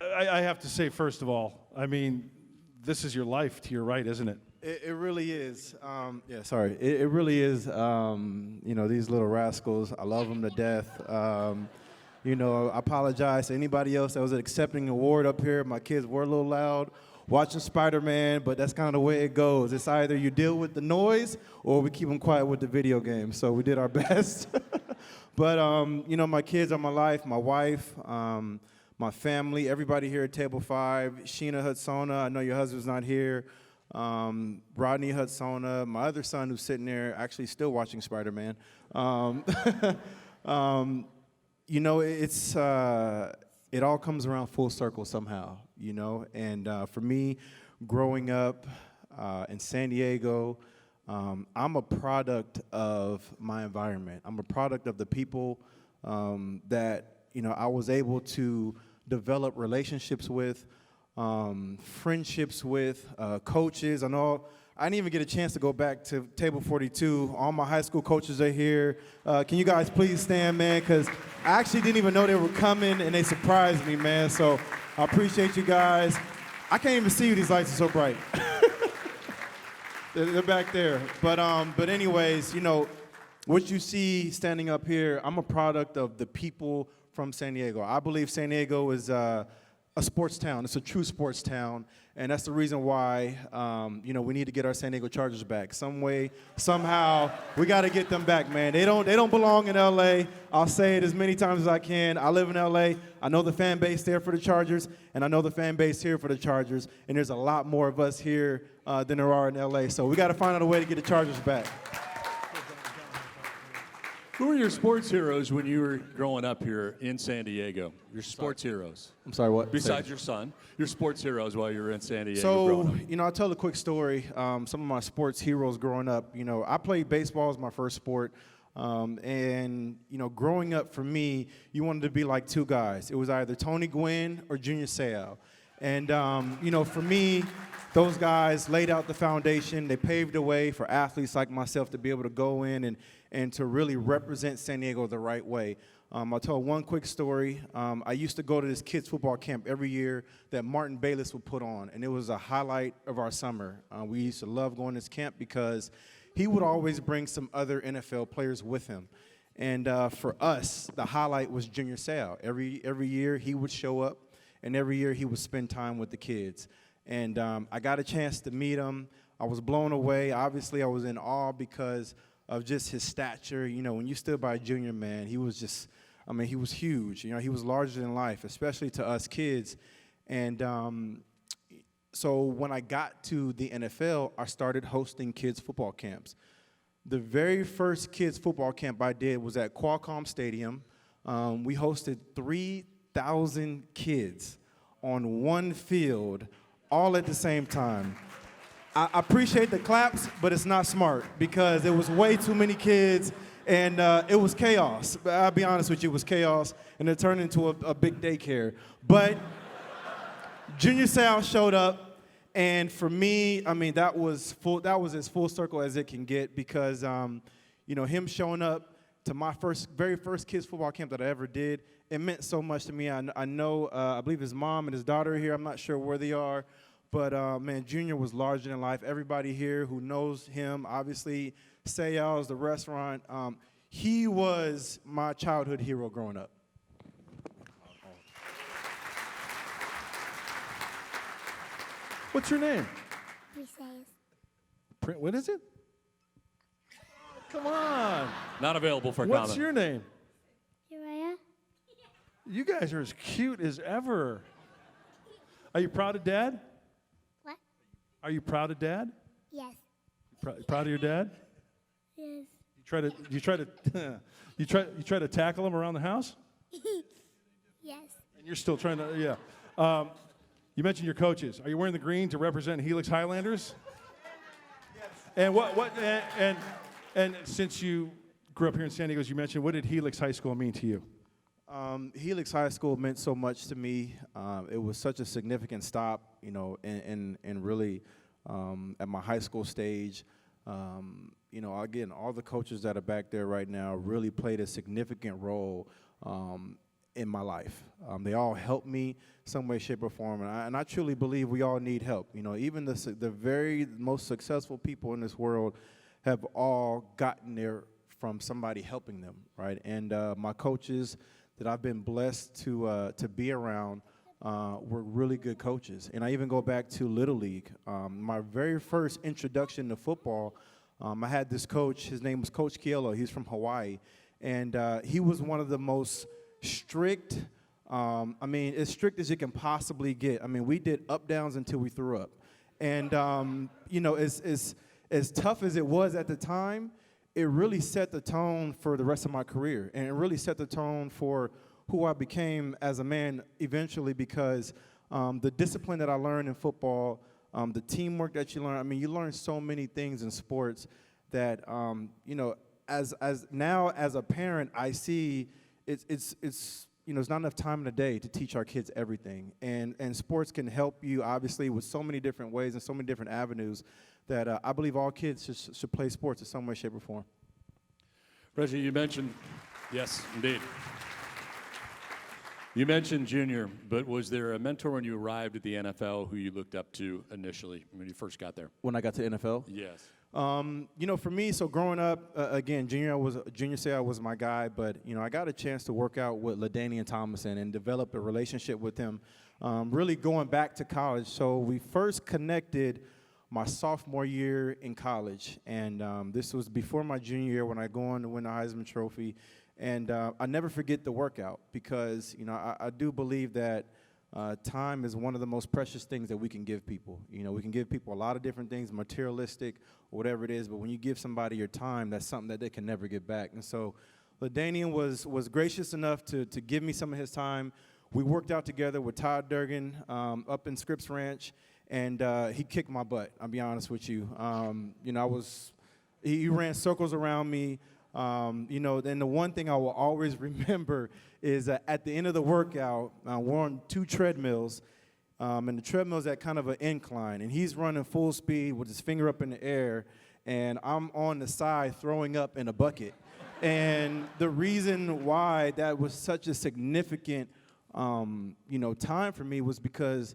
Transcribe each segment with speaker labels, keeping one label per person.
Speaker 1: I have to say, first of all, I mean, this is your life to your right, isn't it?
Speaker 2: It really is. Yeah, sorry. It really is. You know, these little rascals, I love them to death. You know, I apologize to anybody else that was accepting an award up here. My kids were a little loud watching Spider-Man, but that's kind of the way it goes. It's either you deal with the noise or we keep them quiet with the video game. So we did our best. But, you know, my kids are my life, my wife, my family, everybody here at Table 5, Sheena Hudsona, I know your husband's not here, Rodney Hudsona, my other son who's sitting there actually still watching Spider-Man. You know, it all comes around full circle somehow, you know, and for me, growing up in San Diego, I'm a product of my environment. I'm a product of the people that, you know, I was able to develop relationships with, friendships with, coaches. I didn't even get a chance to go back to Table 42. All my high school coaches are here. Can you guys please stand, man? Because I actually didn't even know they were coming, and they surprised me, man. So I appreciate you guys. I can't even see you. These lights are so bright. They're back there. But anyways, you know, what you see standing up here, I'm a product of the people from San Diego. I believe San Diego is a sports town. It's a true sports town, and that's the reason why you know, we need to get our San Diego Chargers back. Some way, somehow, we got to get them back, man. They don't belong in LA. I'll say it as many times as I can. I live in LA. I know the fan base there for the Chargers, and I know the fan base here for the Chargers. And there's a lot more of us here than there are in LA. So we got to find out a way to get the Chargers back.
Speaker 3: Who were your sports heroes when you were growing up here in San Diego? Your sports heroes.
Speaker 2: I'm sorry, what?
Speaker 3: Besides your son, your sports heroes while you were in San Diego.
Speaker 2: So, you know, I'll tell a quick story. Some of my sports heroes growing up, you know, I played baseball as my first sport. And, you know, growing up for me, you wanted to be like two guys. It was either Tony Gwynn or Junior Seau. And, you know, for me, those guys laid out the foundation. They paved the way for athletes like myself to be able to go in and to really represent San Diego the right way. I'll tell one quick story. I used to go to this kids' football camp every year that Martin Bayless would put on, and it was a highlight of our summer. We used to love going to this camp because he would always bring some other NFL players with him. And for us, the highlight was Junior Seau. Every year he would show up, and every year he would spend time with the kids. And I got a chance to meet him. I was blown away. Obviously, I was in awe because of just his stature. You know, when you stood by Junior, man, he was just, I mean, he was huge. You know, he was larger than life, especially to us kids. And so when I got to the NFL, I started hosting kids' football camps. The very first kids' football camp I did was at Qualcomm Stadium. We hosted 3,000 kids on one field all at the same time. I appreciate the claps, but it's not smart because it was way too many kids, and it was chaos. I'll be honest with you, it was chaos, and it turned into a big daycare. But Junior Seau showed up, and for me, I mean, that was as full circle as it can get because, you know, him showing up to my very first kids football camp that I ever did, it meant so much to me. I know, I believe his mom and his daughter are here. I'm not sure where they are. But, man, Junior was larger than life. Everybody here who knows him, obviously, Seau's, the restaurant, he was my childhood hero growing up.
Speaker 1: What's your name?
Speaker 4: He says,
Speaker 1: What is it? Come on.
Speaker 3: Not available for
Speaker 1: What's
Speaker 3: comment.
Speaker 1: your name?
Speaker 4: Uriah?
Speaker 1: You guys are as cute as ever. Are you proud of Dad?
Speaker 4: What?
Speaker 1: Are you proud of Dad?
Speaker 4: Yes.
Speaker 1: Proud of your dad?
Speaker 4: Yes.
Speaker 1: You try to tackle him around the house?
Speaker 4: Yes.
Speaker 1: And you're still trying to, yeah. You mentioned your coaches. Are you wearing the green to represent Helix Highlanders? Yes. And since you grew up here in San Diego, as you mentioned, what did Helix High School mean to you?
Speaker 2: Helix High School meant so much to me. It was such a significant stop, you know, and really at my high school stage. You know, again, all the coaches that are back there right now really played a significant role in my life. They all help me some way, shape, or form, and I truly believe we all need help. You know, even the very most successful people in this world have all gotten there from somebody helping them, right? And my coaches that I've been blessed to be around were really good coaches. And I even go back to Little League. My very first introduction to football, I had this coach. His name was Coach Kielo. He's from Hawaii. And he was one of the most strict, as strict as you can possibly get. I mean, we did up-downs until we threw up. And, as tough as it was at the time, it really set the tone for the rest of my career. And it really set the tone for who I became as a man eventually, because the discipline that I learned in football, the teamwork that you learn, you learn so many things in sports that, as now as a parent, I see it's not enough time in the day to teach our kids everything. And sports can help you, obviously, with so many different ways and so many different avenues that I believe all kids should play sports in some way, shape, or form.
Speaker 3: Reggie, you mentioned, yes, indeed. You mentioned Junior, but was there a mentor when you arrived at the NFL who you looked up to initially when you first got there?
Speaker 2: When I got to NFL?
Speaker 3: Yes.
Speaker 2: For me, so growing up, again, Junior Seau was my guy, but, I got a chance to work out with LaDainian Tomlinson and develop a relationship with him, really going back to college. So we first connected my sophomore year in college, and this was before my junior year when I go on to win the Heisman Trophy. And I never forget the workout because, I do believe that time is one of the most precious things that we can give people. We can give people a lot of different things, materialistic or whatever it is, but when you give somebody your time, that's something that they can never get back. And so LaDainian was gracious enough to give me some of his time. We worked out together with Todd Durgan up in Scripps Ranch, and he kicked my butt, I'll be honest with you. He ran circles around me. Then the one thing I will always remember is at the end of the workout, we're on 2 treadmills, and the treadmill's at kind of an incline, and he's running full speed with his finger up in the air, and I'm on the side throwing up in a bucket. And the reason why that was such a significant, time for me was because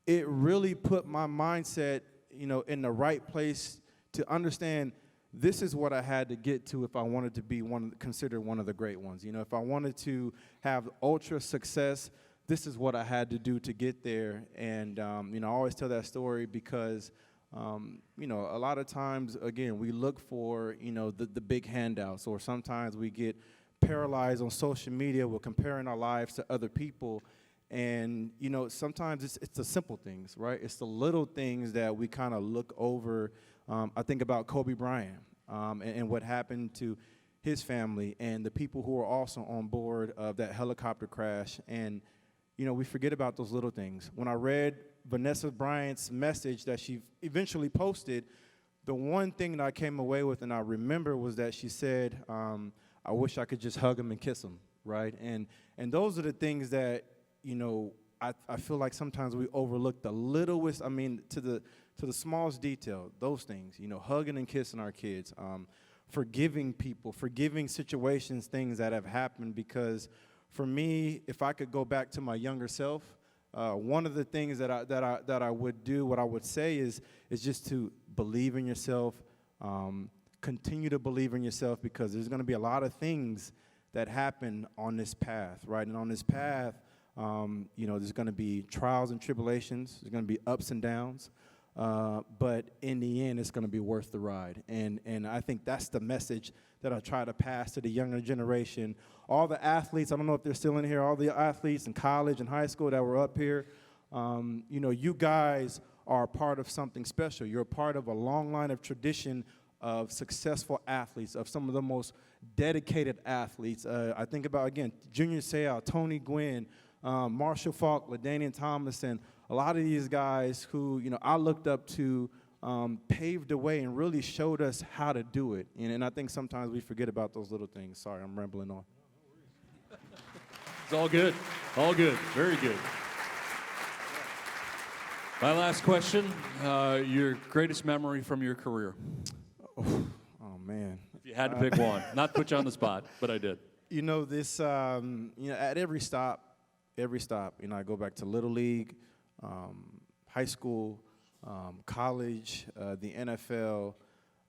Speaker 2: it really put my mindset, in the right place to understand this is what I had to get to if I wanted to be considered one of the great ones. If I wanted to have ultra success, this is what I had to do to get there. And, I always tell that story because, a lot of times, again, we look for, the big handouts, or sometimes we get paralyzed on social media with comparing our lives to other people. And, sometimes it's the simple things, right? It's the little things that we kind of look over. I think about Kobe Bryant and what happened to his family and the people who were also on board of that helicopter crash. And, we forget about those little things. When I read Vanessa Bryant's message that she eventually posted, the one thing that I came away with and I remember was that she said, I wish I could just hug him and kiss him, right? And those are the things that, I feel like sometimes we overlook the littlest, to the smallest detail, those things, hugging and kissing our kids, forgiving people, forgiving situations, things that have happened. Because for me, if I could go back to my younger self, one of the things that I would do, what I would say is just to believe in yourself, continue to believe in yourself, because there's going to be a lot of things that happen on this path, right? And on this path, there's going to be trials and tribulations. There's going to be ups and downs. But in the end, it's going to be worth the ride. And I think that's the message that I try to pass to the younger generation. All the athletes, I don't know if they're still in here, all the athletes in college and high school that were up here, you guys are a part of something special. You're a part of a long line of tradition of successful athletes, of some of the most dedicated athletes. I think about, again, Junior Seau, Tony Gwynn, Marshall Faulk, LaDainian Tomlinson, a lot of these guys who, I looked up to, paved the way and really showed us how to do it. And I think sometimes we forget about those little things. Sorry, I'm rambling on.
Speaker 3: It's all good. All good. Very good. My last question, your greatest memory from your career?
Speaker 2: Oh, man.
Speaker 3: If you had to pick one. Not to put you on the spot, but I did.
Speaker 2: This, at every stop, I go back to Little League, high school, college, the NFL.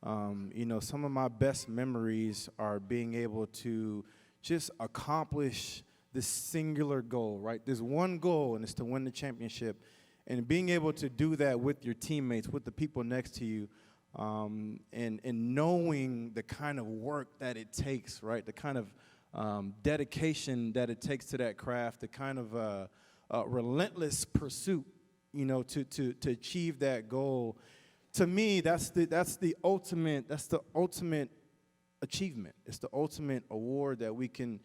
Speaker 2: Some of my best memories are being able to just accomplish this singular goal, right? There's one goal, and it's to win the championship. And being able to do that with your teammates, with the people next to you, and knowing the kind of work that it takes, right? The kind of dedication that it takes to that craft, the kind of relentless pursuit, to achieve that goal. To me, that's the ultimate achievement. It's the ultimate award that we can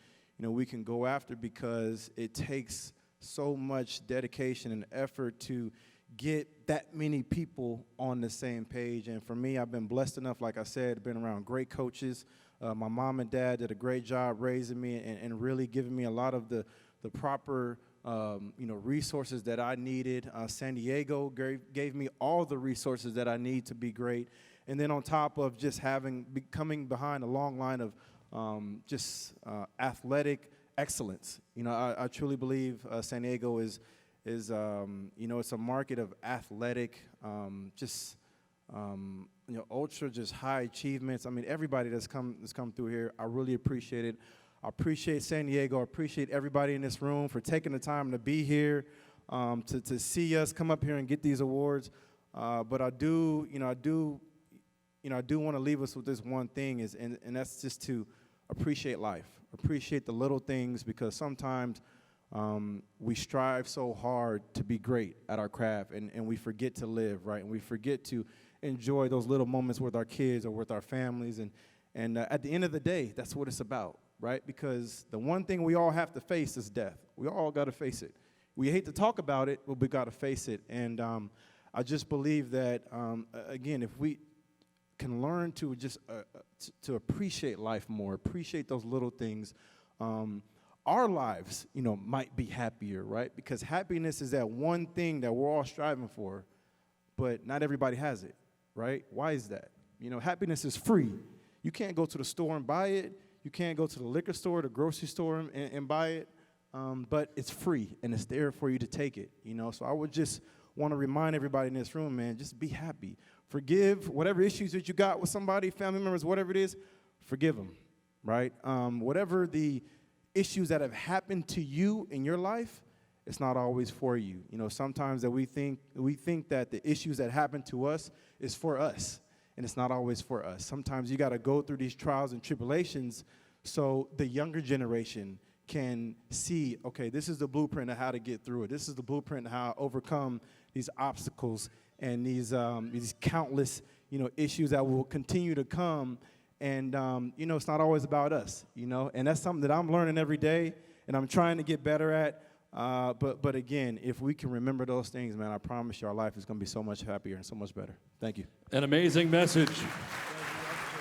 Speaker 2: go after, because it takes so much dedication and effort to get that many people on the same page. And for me, I've been blessed enough, like I said, been around great coaches. My mom and dad did a great job raising me and really giving me a lot of the proper resources that I needed. San Diego gave me all the resources that I need to be great. And then on top of just coming behind a long line of athletic excellence. I truly believe San Diego is it's a market of athletic, ultra just high achievements. I mean, everybody that's come through here, I really appreciate it. I appreciate San Diego. I appreciate everybody in this room for taking the time to be here, to see us come up here and get these awards. But I do want to leave us with this one thing, and that's just to appreciate life, appreciate the little things, because sometimes we strive so hard to be great at our craft, and we forget to live, right? And we forget to enjoy those little moments with our kids or with our families. And at the end of the day, that's what it's about, right? Because the one thing we all have to face is death. We all got to face it. We hate to talk about it, but we got to face it. And I just believe that, again, if we can learn to just to appreciate life more, appreciate those little things, our lives, might be happier, right? Because happiness is that one thing that we're all striving for, but not everybody has it, right? Why is that? Happiness is free. You can't go to the store and buy it. You can't go to the liquor store, the grocery store, and buy it, but it's free, and it's there for you to take it, So I would just want to remind everybody in this room, man, just be happy. Forgive whatever issues that you got with somebody, family members, whatever it is, forgive them, right? Whatever the issues that have happened to you in your life, it's not always for you. Sometimes that we think that the issues that happen to us is for us, and it's not always for us. Sometimes you got to go through these trials and tribulations so the younger generation can see, okay, this is the blueprint of how to get through it. This is the blueprint of how to overcome these obstacles and these countless, issues that will continue to come. And, it's not always about us, and that's something that I'm learning every day and I'm trying to get better at. But again, if we can remember those things, man, I promise you our life is going to be so much happier and so much better. Thank you.
Speaker 3: An amazing message.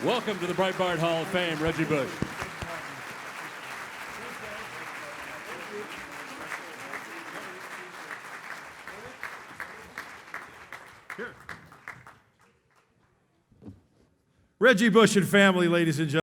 Speaker 3: Welcome to the Breitbard Hall of Fame, Reggie Bush.
Speaker 1: Reggie Bush and family, ladies and gentlemen.